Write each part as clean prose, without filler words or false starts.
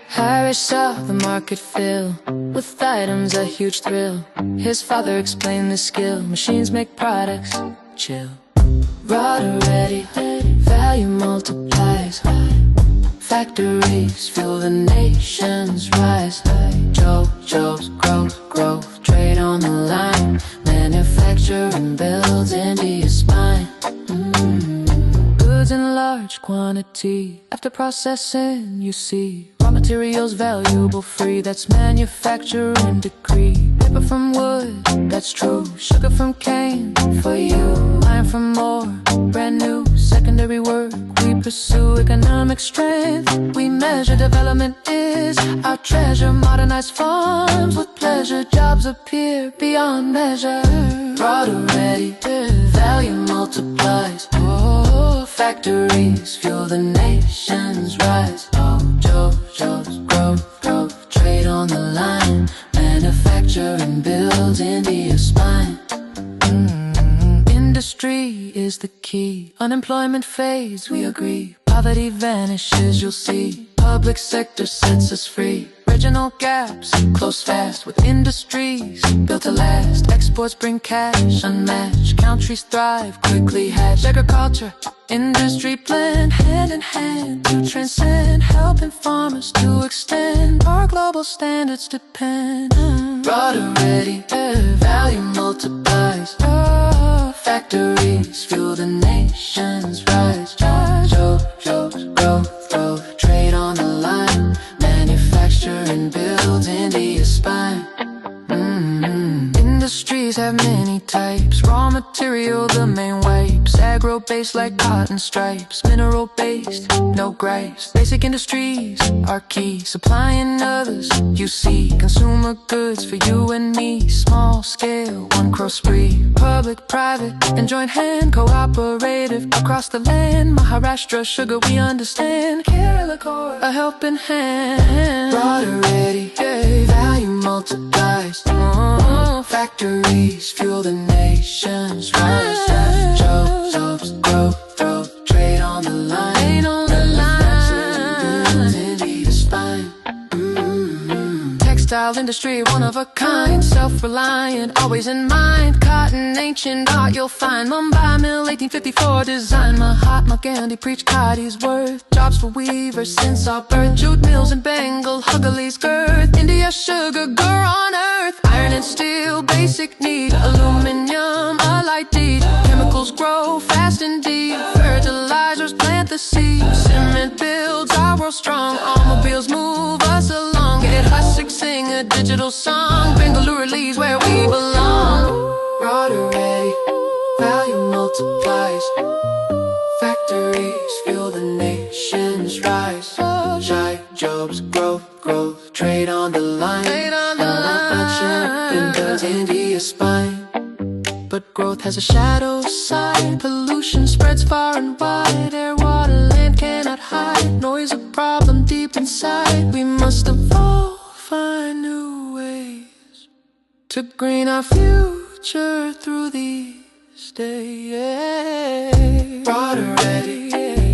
Harry saw the market fill with items a huge thrill. His father explained the skill. Machines make products, chill. Rudder ready, value multiplies. Factories fuel the nation's rise. Jobs, growth, trade on the line. Manufacturing builds India's spine. Goods in large quantity. After processing, you see raw materials valuable free. That's manufacturing decree. Paper from wood, that's true. Sugar from cane, for you. Iron from ore, brand new. Secondary work, we pursue economic strength. We measure development is our treasure. Modernized farms with pleasure. Jobs appear beyond measure. Product ready, value multiplies. Factories fuel the nation's rise. Jobs, growth, trade on the line. Manufacturing builds India's spine. Industry is the key. Unemployment fades, we agree. Poverty vanishes, you'll see. Public sector sets us free. Regional gaps close fast with industries built to last. Exports bring cash unmatched. Countries thrive, quickly hatch. Agriculture, industry blend hand in hand to transcend. Helping farmers to extend our global standards depend. Rudder ready, value multiplies. Factories fuel the nation's rise. Jobs, growth, trade on the line. Manufacturing builds India's spine. Industries have many types. Raw material, the main wipes. Agro-based like cotton stripes. Mineral-based, no gripes. Basic industries are key. Supplying others, you see. Consumer goods for you and me. Small scale, one crore spree. Public, private, and joint hand. Cooperative across the land. Maharashtra, sugar, we understand. Kerala, a helping hand. Broader ready, value multiplies. Factories fuel the nation's rise. Jobs, growth, trade on the line. Manufacturing India's spine. Textile industry, one of a kind. Self-reliant, always in mind. Cotton, ancient art, you'll find. Mumbai Mill, 1854 design. Mahatma Gandhi preached Khadi's worth. Jobs for weavers since our birth. Jute mills in Bengal, Huggerly's girth. India, sugar, gur on earth. Iron and steel, basic need. Aluminum, a light deed. Chemicals grow fast indeed. Fertilizers plant the seed. Cement builds our world strong. Automobiles move us along. Get Husik sing a digital song. Bengaluru leaves where we belong. Rudder ready, value multiplies. Factories fuel the nation's rise. Jobs, growth, trade on the line. Manufacturing builds India's spine. But growth has a shadow side. Pollution spreads far and wide. Air, water, land cannot hide. Noise a problem deep inside. We must evolve, find new ways to green our future through these days. Broader ready,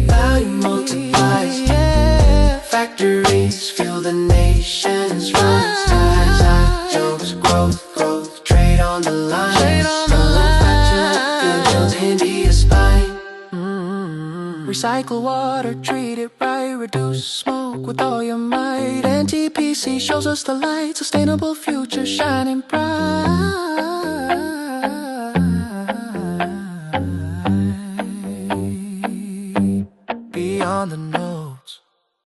value multiplies. Factories fuel the nation's rise. Jobs, growth, trade on the line. Manufacturing builds India's spine. Recycle water, treat it right. Reduce smoke with all your might. NTPC shows us the light. Sustainable future shining bright.